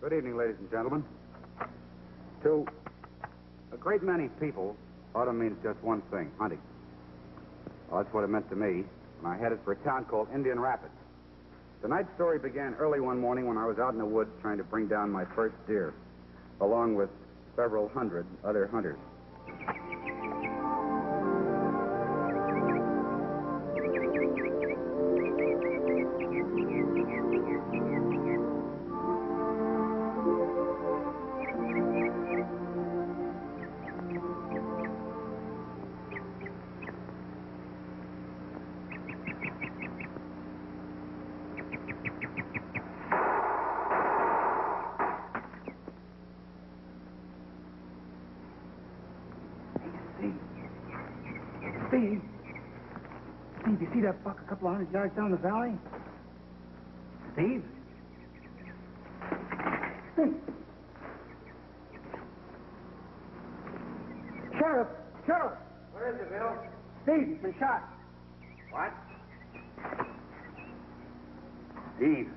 Good evening, ladies and gentlemen. To a great many people, autumn means just one thing, hunting. Well, that's what it meant to me when I headed for a town called Indian Rapids. Tonight's story began early one morning when I was out in the woods trying to bring down my first deer, along with several hundred other hunters. Steve, you see that buck a couple of hundred yards down the valley? Steve? Sheriff! Sheriff! What is it, Bill? Steve, he's been shot. What? Steve.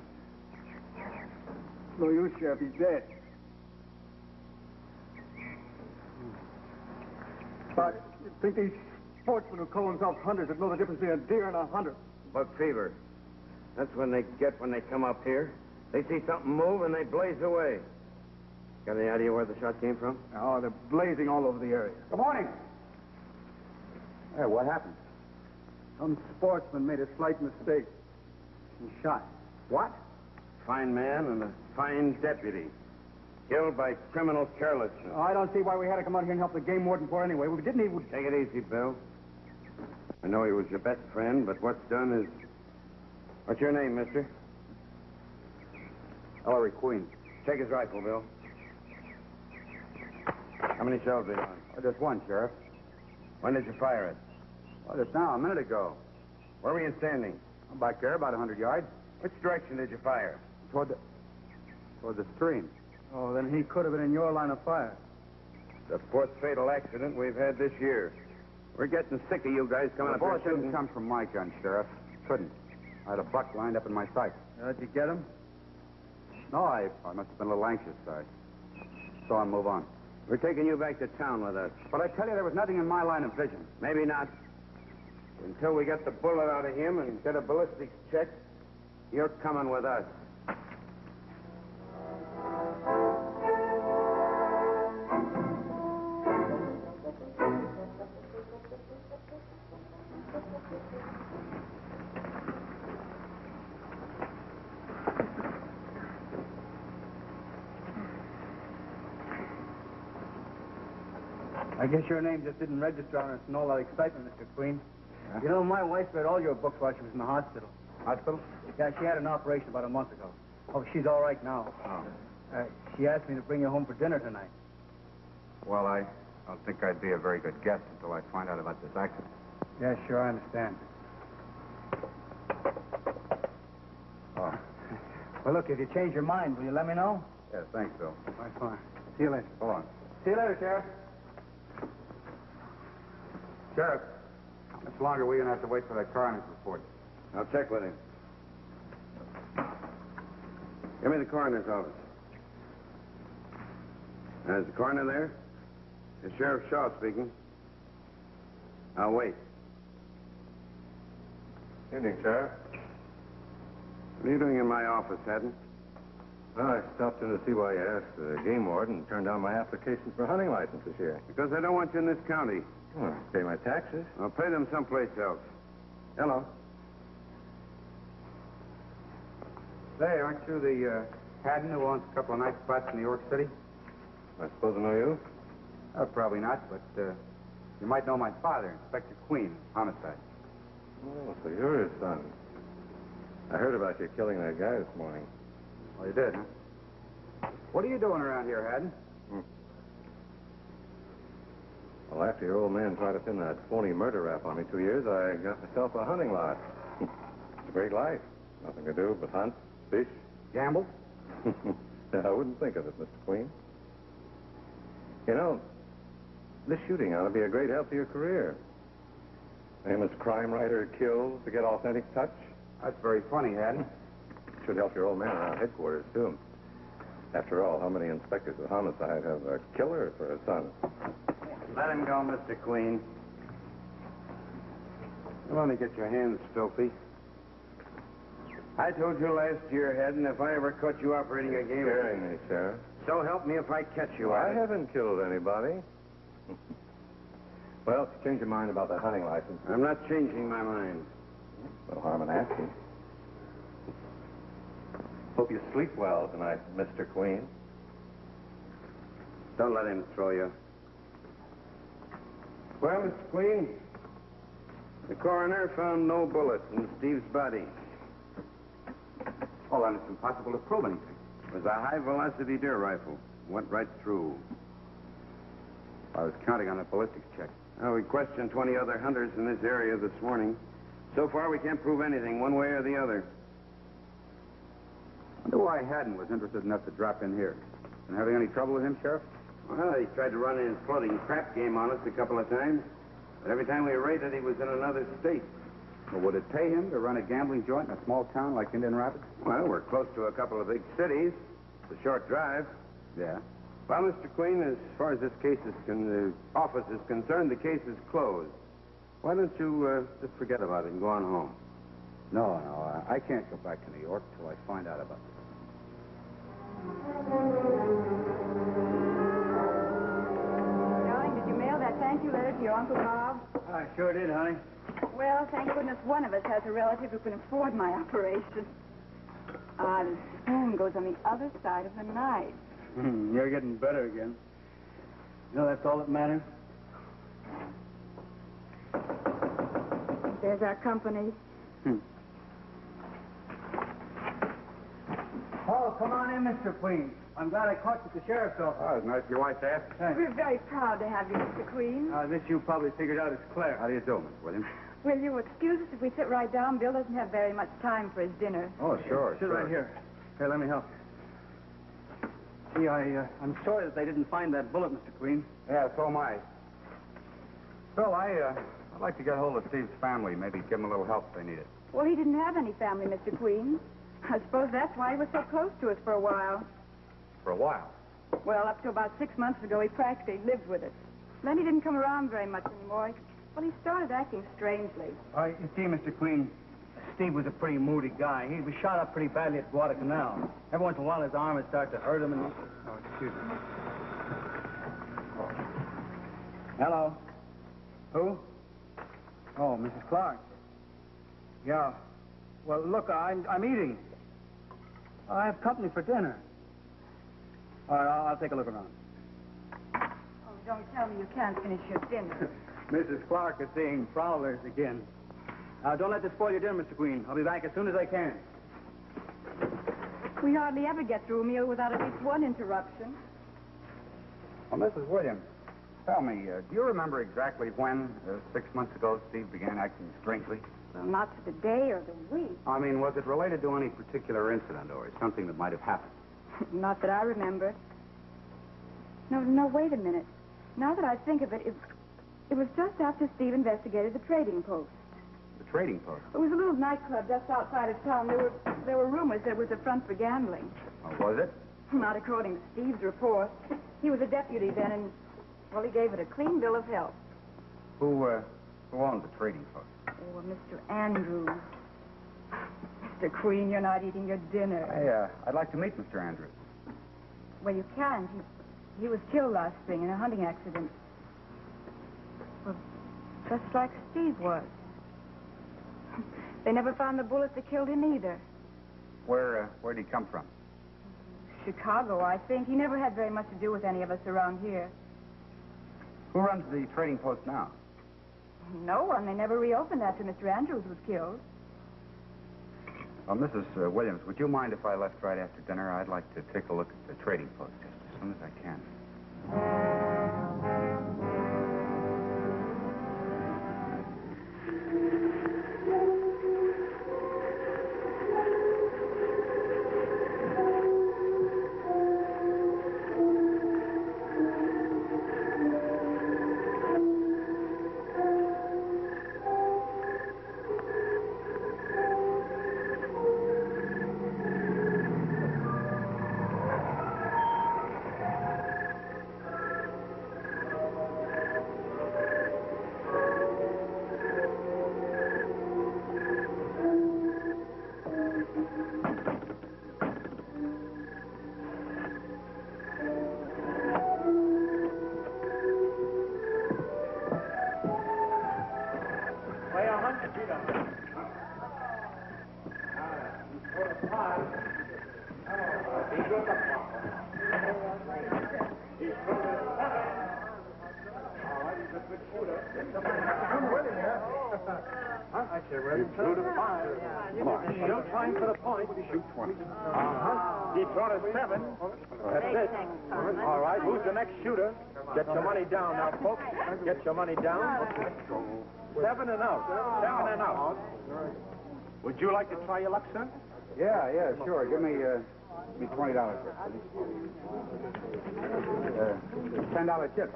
No use, Sheriff. He's dead. But you'd think these sportsmen who call themselves hunters would know the difference between a deer and a hunter. Buck fever. That's when they get when they come up here. They see something move and they blaze away. Got any idea where the shot came from? Oh, they're blazing all over the area. Good morning. Hey, what happened? Some sportsman made a slight mistake. He shot. What? Fine man and a fine deputy. Killed by criminal carelessness. Oh, I don't see why we had to come out here and help the game warden for anyway. We didn't even... Take it easy, Bill. I know he was your best friend, but what's done is... What's your name, mister? Ellery Queen. Take his rifle, Bill. How many shells are on? Oh, just one, Sheriff. When did you fire it? Well, just now, a minute ago. Where were you standing? I'm back there, about 100 yards. Which direction did you fire? Toward the stream. Oh, then he could have been in your line of fire. The fourth fatal accident we've had this year. We're getting sick of you guys coming The up here bullet didn't shooting. come from my gun, Sheriff. Couldn't. I had a buck lined up in my sights. Did you get him? No, I must have been a little anxious. I saw him move on. We're taking you back to town with us. But I tell you, there was nothing in my line of vision. Maybe not. Until we get the bullet out of him and get a ballistics check, you're coming with us. I guess your name just didn't register on us in all that excitement, Mr. Queen. You know, my wife read all your books while she was in the hospital. Hospital? Yeah, she had an operation about a month ago. Oh, she's all right now. Oh. She asked me to bring you home for dinner tonight. Well, I don't think I'd be a very good guest until I find out about this accident. Yeah, sure, I understand. Oh. Well, look, if you change your mind, will you let me know? Yeah, thanks, Bill. All right, fine. See you later. Hold on. See you later, Sheriff. Sheriff, how much longer are we going to have to wait for that coroner's report? I'll check with him. Give me the coroner's office. Is the coroner there? It's Sheriff Shaw speaking. I'll wait. Evening, Sheriff. What are you doing in my office, Haddon? Well, I stopped in to see why you asked the game warden and turned down my application for a hunting license this year. Because I don't want you in this county. Well, I pay my taxes. I'll pay them someplace else. Hello. Say, aren't you the Haddon who owns a couple of nice spots in New York City? I suppose I know you? Probably not, but you might know my father, Inspector Queen, homicide. Oh, so you're his son. I heard about you killing that guy this morning. Oh, you did, huh? What are you doing around here, Haddon? Well, after your old man tried to pin that phony murder rap on me 2 years, I got myself a hunting lot. It's a great life. Nothing to do but hunt, fish. Gamble? I wouldn't think of it, Mr. Queen. You know, this shooting ought to be a great help to your career. Famous crime writer kills to get authentic touch. That's very funny, Haddon. Should help your old man around headquarters, too. After all, how many inspectors of homicide have a killer for a son? Let him go, Mr. Queen. You want to get your hands filthy? I told you last year, Head, and if I ever caught you operating a game... Scaring me, Sheriff. So help me if I catch you I at it. haven't killed anybody. Well, if you change your mind about that hunting license... I'm not changing my mind. No harm in asking. Hope you sleep well tonight, Mr. Queen. Don't let him throw you. Well, Mr. Queen, the coroner found no bullet in Steve's body. Oh, then it's impossible to prove anything. It was a high-velocity deer rifle. Went right through. I was counting on a ballistics check. Well, we questioned 20 other hunters in this area this morning. So far, we can't prove anything one way or the other. I wonder why Haddon was interested enough to drop in here. Been having any trouble with him, Sheriff? Well, he tried to run his floating crap game on us a couple of times. But every time we raided, he was in another state. Well, would it pay him to run a gambling joint in a small town like Indian Rapids? Well, we're close to a couple of big cities. It's a short drive. Yeah. Well, Mr. Queen, as far as this case is the office is concerned, the case is closed. Why don't you just forget about it and go on home? No, I can't go back to New York till I find out about this. Darling, did you mail that thank you letter to your Uncle Bob? I sure did, honey. Well, thank goodness one of us has a relative who can afford my operation. The spoon goes on the other side of the knife. You're getting better again. You know, that's all that matters. There's our company. Oh, come on in, Mr. Queen. I'm glad I caught you at the sheriff's office. Oh, it's nice of your wife to ask. Thanks. We're very proud to have you, Mr. Queen. This you probably figured out is Claire. How do you do, Miss Williams? Will you excuse us if we sit right down? Bill doesn't have very much time for his dinner. Oh, sure, Sit right here. Here, let me help you. See, I'm sorry that they didn't find that bullet, Mr. Queen. Yeah, so am I. Bill, I'd like to get hold of Steve's family. Maybe give him a little help if they need it. Well, he didn't have any family, Mr. Queen. I suppose that's why he was so close to us for a while. For a while. Well, up to about 6 months ago, he practically lived with us. Then he didn't come around very much anymore. Well, he started acting strangely. You see, Mr. Queen, Steve was a pretty moody guy. He was shot up pretty badly at Guadalcanal. Every once in a while, his arm would start to hurt him, and... Oh, excuse me. Hello? Who? Oh, Mrs. Clark. Yeah. Well, look, I'm eating. I have company for dinner. All right, I'll take a look around. Oh, don't tell me you can't finish your dinner. Mrs. Clark is seeing prowlers again. Don't let this spoil your dinner, Mr. Queen. I'll be back as soon as I can. We hardly ever get through a meal without at least one interruption. Well, Mrs. Williams, tell me, do you remember exactly when, 6 months ago, Steve began acting strangely? Well, not to the day or the week. I mean, was it related to any particular incident or something that might have happened? Not that I remember. No, wait a minute. Now that I think of it, it was just after Steve investigated the trading post. The trading post? It was a little nightclub just outside of town. There were rumors that it was a front for gambling. Oh, was it? Not according to Steve's report. He was a deputy then, and, well, he gave it a clean bill of health. Who owned the trading post? Oh, Mr. Andrews. Mr. Queen, you're not eating your dinner. I'd like to meet Mr. Andrews. Well, you can't. He was killed last spring in a hunting accident. Well, just like Steve was. They never found the bullet that killed him either. Where'd he come from? Chicago, I think. He never had very much to do with any of us around here. Who runs the trading post now? No one. They never reopened after Mr. Andrews was killed. Well, Mrs. Williams, would you mind if I left right after dinner? I'd like to take a look at the trading post just as soon as I can. You threw to 5. Come on. Still trying for the point. Shoot 20. He threw to 7. That's it. All right, who's the next shooter? Get your money down now, folks. Get your money down. 7 and out. 7 and out. Would you like to try your luck, sir? Yeah, sure. Give me $20 for it, please. $10 chip.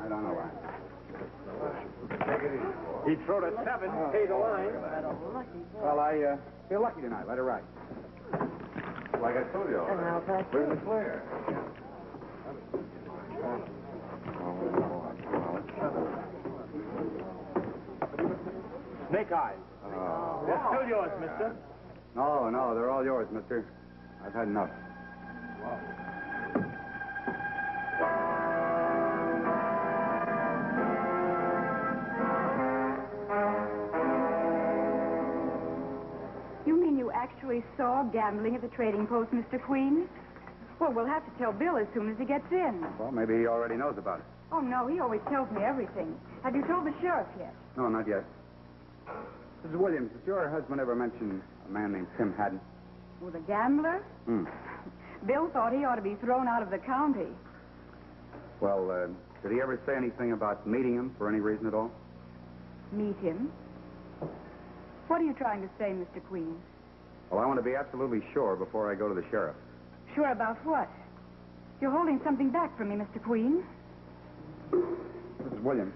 I don't know why. Take it easy. He threw to 7. Pay the line. Well, I feel lucky tonight. Let it ride. Like I told you already. Where's the player? Snake eyes. They're still yours, mister. No, they're all yours, mister. I've had enough. You mean you actually saw gambling at the trading post, Mr. Queen? Well, we'll have to tell Bill as soon as he gets in. Well, maybe he already knows about it. Oh, no, he always tells me everything. Have you told the sheriff yet? No, not yet. Mrs. Williams, did your husband ever mention a man named Tim Haddon? Oh, the gambler? Bill thought he ought to be thrown out of the county. Well, did he ever say anything about meeting him for any reason at all? Meet him? What are you trying to say, Mr. Queen? Well, I want to be absolutely sure before I go to the sheriff. Sure about what? You're holding something back from me, Mr. Queen. Mrs. Williams.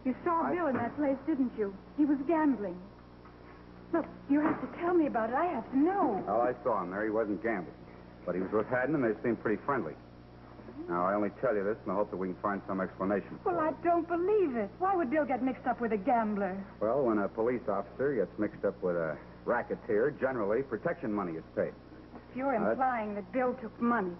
You saw Bill in that place, didn't you? He was gambling. Look, you have to tell me about it. I have to know. Well, I saw him there. He wasn't gambling. But he was with Haddon, and they seemed pretty friendly. Now, I only tell you this in the hope that we can find some explanation. Well, I don't believe it. Why would Bill get mixed up with a gambler? Well, when a police officer gets mixed up with a racketeer, generally protection money is paid. You're implying that Bill took money.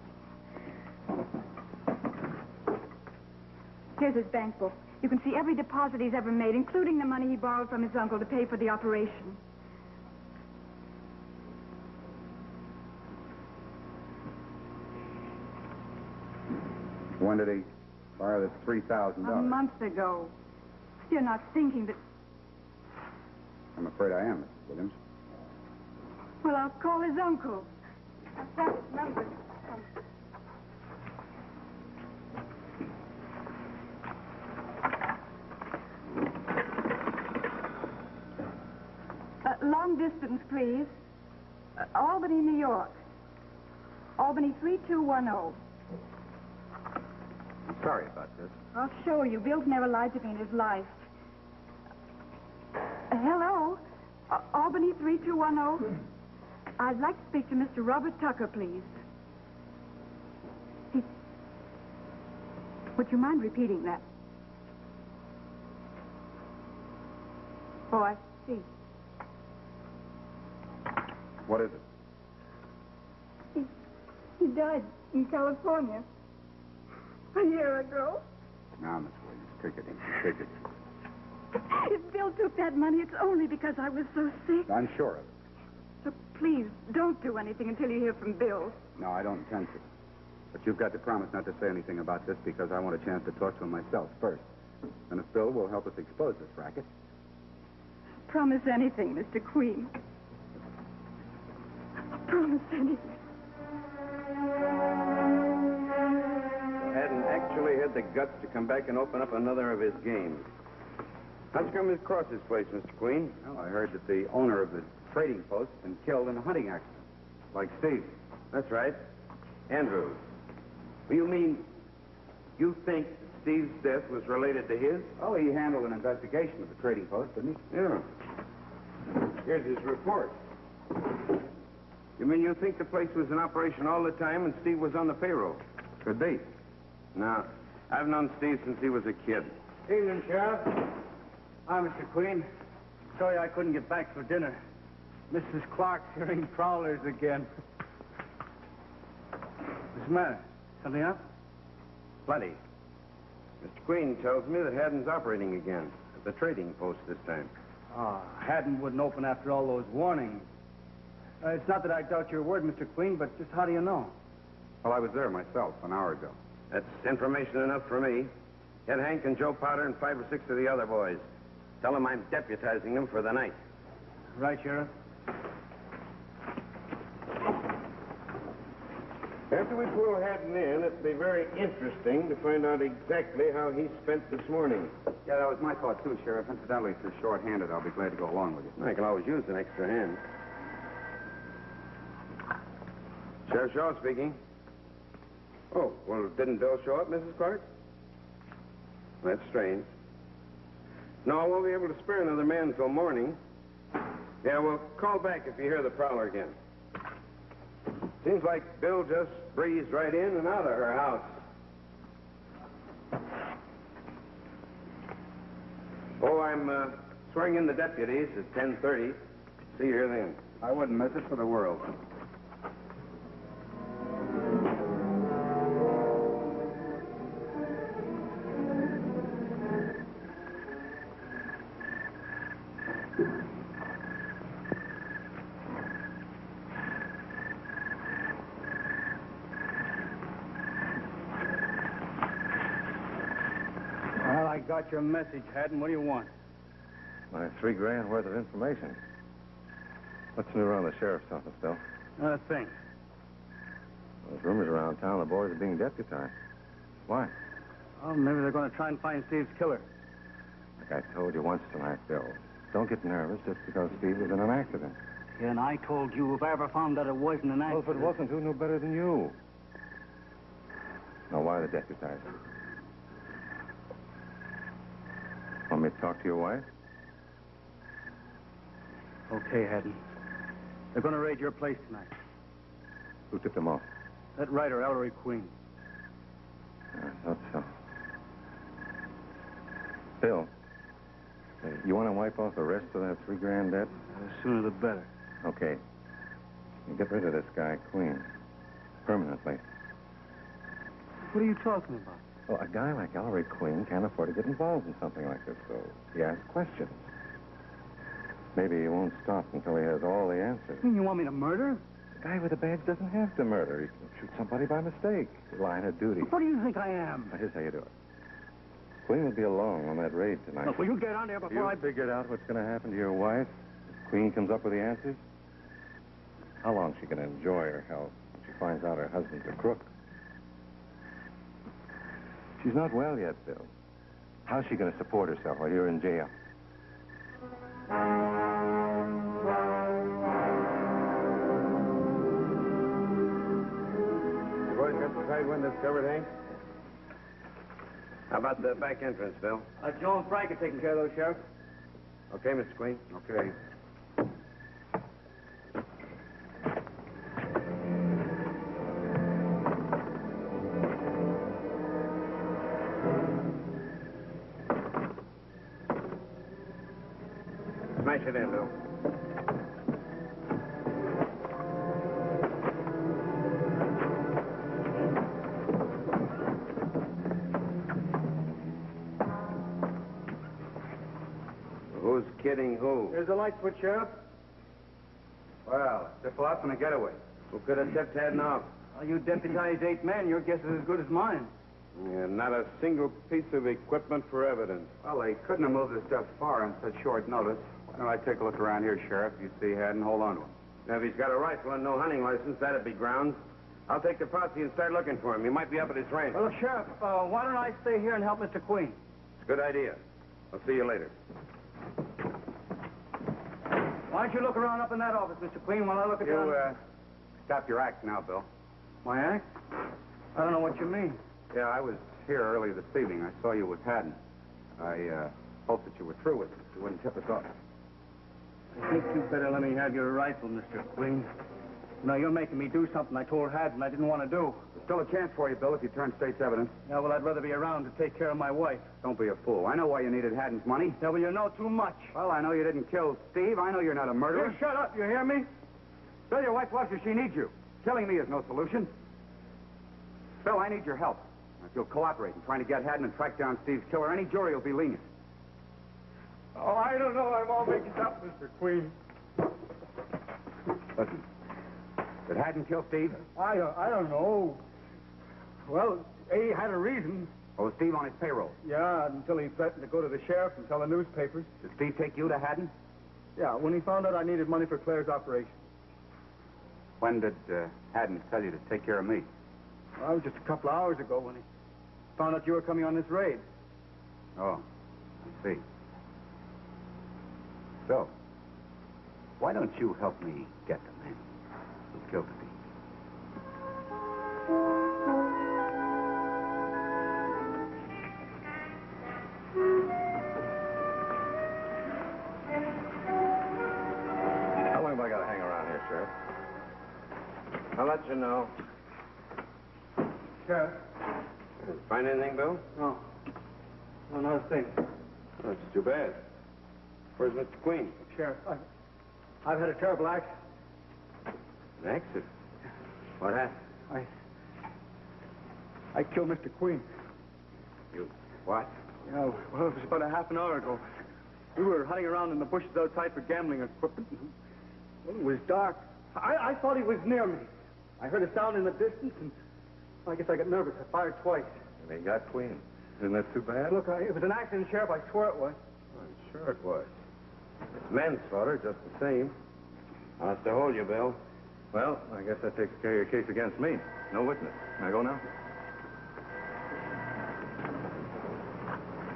Here's his bank book. You can see every deposit he's ever made, including the money he borrowed from his uncle to pay for the operation. When did he borrow this $3,000? A month ago. You're not thinking that... I'm afraid I am, Mrs. Williams. Well, I'll call his uncle. I've got his number. Long distance, please. Albany, New York. Albany 3210. I'm sorry about this. I'll show you. Bill's never lied to me in his life. Hello? Albany 3210. I'd like to speak to Mr. Robert Tucker, please. Would you mind repeating that? Oh, I see. What is it? He died in California a year ago. Now, Miss Williams, take it easy. Take it easy. If Bill took that money, it's only because I was so sick. I'm sure of it. So please, don't do anything until you hear from Bill. No, I don't intend to. But you've got to promise not to say anything about this because I want a chance to talk to him myself first. And if Bill will help us expose this racket. Promise anything, Mr. Queen. Promise anything. Hadn't actually had the guts to come back and open up another of his games. How'd you come across this place, Mr. Queen? Well, I heard that the owner of the trading post had been killed in a hunting accident. Like Steve. That's right. Andrew. You mean you think Steve's death was related to his? Oh, he handled an investigation of the trading post, didn't he? Yeah. Here's his report. You mean you think the place was in operation all the time and Steve was on the payroll? Could be. No. I've known Steve since he was a kid. Evening, Sheriff. Hi, Mr. Queen. Sorry I couldn't get back for dinner. Mrs. Clark's hearing prowlers again. What's the matter? Something up? Plenty. Mr. Queen tells me that Haddon's operating again at the trading post this time. Haddon wouldn't open after all those warnings. It's not that I doubt your word, Mr. Queen, but just how do you know? Well, I was there myself an hour ago. That's information enough for me. Get Hank and Joe Potter and 5 or 6 of the other boys. Tell them I'm deputizing them for the night. Right, Sheriff. After we pull Haddon in, it'll be very interesting to find out exactly how he spent this morning. Yeah, that was my thought, too, Sheriff. Incidentally, if you're short-handed, I'll be glad to go along with you. I can always use an extra hand. Sheriff Shaw speaking. Oh, well, didn't Bill show up, Mrs. Clark? That's strange. No, I won't be able to spare another man until morning. Yeah, well, call back if you hear the prowler again. Seems like Bill just breezed right in and out of her house. Oh, I'm swearing in the deputies at 10:30. See you here then. I wouldn't miss it for the world. Well, I got your message, Haddon. What do you want? My $3 grand worth of information. What's new around the sheriff's office, Bill? Not a thing. There's rumors around town the boys are being deputized. Why? Oh, maybe they're going to try and find Steve's killer. Like I told you once tonight, Bill, don't get nervous just because Steve was in an accident. Yeah, and I told you if I ever found that it wasn't an Well, accident. if it wasn't, who knew better than you? Now, why the deputized? Want me to talk to your wife? Okay, Haddon. They're going to raid your place tonight. Who tipped them off? That writer, Ellery Queen. I thought so. Bill, you want to wipe off the rest of that $3 grand debt? The sooner the better. Okay. You get rid of this guy, Queen. Permanently. What are you talking about? Well, a guy like Ellery Queen can't afford to get involved in something like this, so he asks questions. Maybe he won't stop until he has all the answers. You mean you want me to murder? A guy with a badge doesn't have to murder. He can shoot somebody by mistake. Line of duty. What do you think I am? Now, here's how you do it. Queen will be along on that raid tonight. Look, will you get on there before I... figured out what's going to happen to your wife? If Queen comes up with the answers? How long is she going to enjoy her health when she finds out her husband's a crook? She's not well yet, Bill. How's she going to support herself while you're in jail? You boys got the side windows covered, Hank? How about the back entrance, Bill? Joe and Frank are taking care of those, Sheriff. Okay, Mr. Queen. Okay. Smash it in, Bill. Who's kidding who? There's a light switch, Sheriff. Well, if they're out in a getaway. Who could have tipped Haddon off? Well, you deputized 8 men. Your guess is as good as mine. Yeah, not a single piece of equipment for evidence. Well, they couldn't have moved this stuff far on such short notice. Why don't I take a look around here, Sheriff? You see Haddon, hold on to him. Now, if he's got a rifle and no hunting license, that'd be grounds. I'll take the posse and start looking for him. He might be up at his ranch. Well, look, Sheriff, why don't I stay here and help Mr. Queen? It's a good idea. I'll see you later. Why don't you look around up in that office, Mr. Queen, while I look at You, stop your act now, Bill. My act? I don't know what you mean. Yeah, I was here earlier this evening. I saw you with Haddon. I hoped that you were through with it. You wouldn't tip us off. I think you better let me have your rifle, Mr. Queen. No, you're making me do something I told Haddon I didn't want to do. There's still a chance for you, Bill, if you turn state's evidence. Yeah, well, I'd rather be around to take care of my wife. Don't be a fool. I know why you needed Haddon's money. Yeah, well, you know too much. Well, I know you didn't kill Steve. I know you're not a murderer. You shut up, you hear me? Bill, your wife loves you. She needs you. Killing me is no solution. Bill, I need your help. If you'll cooperate in trying to get Haddon and track down Steve's killer, any jury will be lenient. Oh, I don't know. I'm all mixed up, Mr. Queen. Listen, did Haddon kill Steve? I don't know. Well, he had a reason. Oh, was Steve on his payroll? Yeah, until he threatened to go to the sheriff and tell the newspapers. Did Steve take you to Haddon? Yeah, when he found out I needed money for Claire's operation. When did Haddon tell you to take care of me? Well, it was just a couple of hours ago when he found out you were coming on this raid. Oh, I see. So, why don't you help me get the man who killed Steve? How long have I got to hang around here, Sheriff? I'll let you know. Sheriff? Find anything, Bill? No. No, not a thing. Oh, that's too bad. Where's Mr. Queen? Sheriff, I've had a terrible accident. An accident? What happened? I killed Mr. Queen. You what? Yeah, well, it was about a half an hour ago. We were hunting around in the bushes outside for gambling equipment. Well, it was dark. I thought he was near me. I heard a sound in the distance, and I guess I got nervous. I fired twice. And he got Queen. Isn't that too bad? Look, it was an accident, Sheriff. I swear it was. I'm sure it was. It's manslaughter, just the same. I'll have to hold you, Bill. Well, I guess that takes care of your case against me. No witness. Can I go now?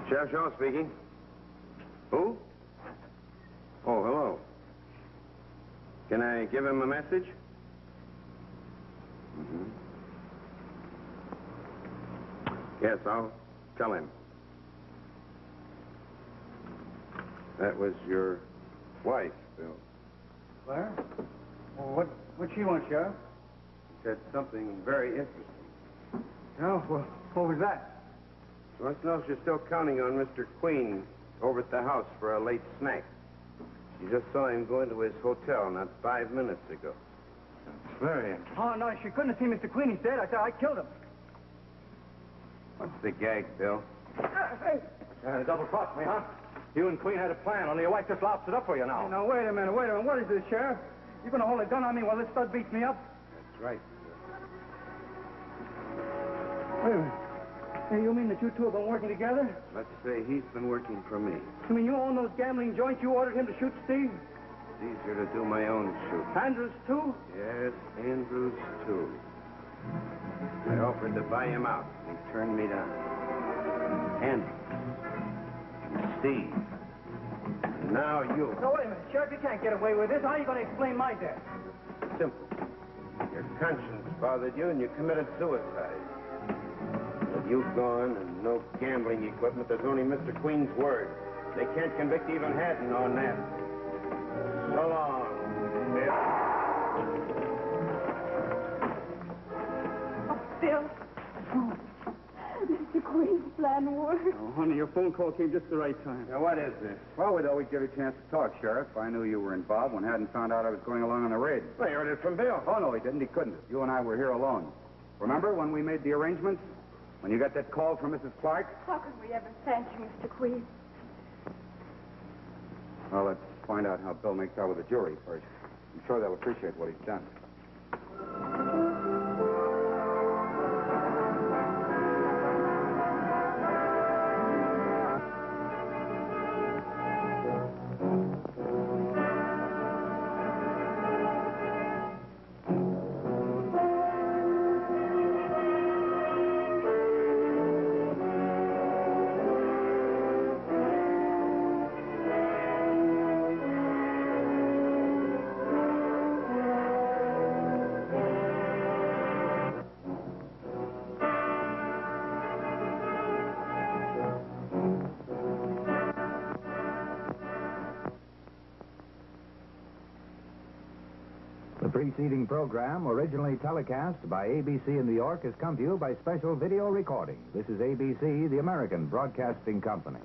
Sheriff Shaw speaking. Who? Oh, hello. Can I give him a message? Mm-hmm. Yes, I'll tell him. That was your wife, Bill. Claire? Well, what'd she want, Sheriff? She said something very interesting. No, well, what was that? She wants to know if you're still counting on Mr. Queen over at the house for a late snack. She just saw him go into his hotel not 5 minutes ago. That's very interesting. Oh, no, she couldn't have seen Mr. Queen. He's dead. I killed him. What's the gag, Bill? Hey. Double crossed me, huh? You and Queen had a plan, only your wife just lops it up for you now. Hey, now, wait a minute. What is this, Sheriff? You gonna hold a gun on me while this stud beats me up? That's right. Wait a minute. Hey, you mean that you two have been working together? Let's say he's been working for me. You mean you own those gambling joints you ordered him to shoot Steve? It's easier to do my own shooting. Andrews, too? Yes, Andrews, too. I offered to buy him out. He turned me down. Andrews. And Steve. And now you. No, wait a minute. Sheriff, you can't get away with this. How are you going to explain my death? Simple. Your conscience bothered you and you committed suicide. With you gone and no gambling equipment, there's only Mr. Queen's word. They can't convict even Haddon on that. So long, Bill. Bill. Oh, Mr. Queen's plan worked. Oh, honey, your phone call came just the right time. Now, what is this? Well, we'd always get a chance to talk, Sheriff. I knew you were involved when Haddon found out I was going along on the raid. Well, you heard it from Bill. Oh, no, he didn't. He couldn't. You and I were here alone. Remember when we made the arrangements? When you got that call from Mrs. Clark? How can we ever thank you, Mr. Queen? Well, let's find out how Bill makes out with the jury first. I'm sure they'll appreciate what he's done. The preceding program, originally telecast by ABC in New York, has come to you by special video recording. This is ABC, the American Broadcasting Company.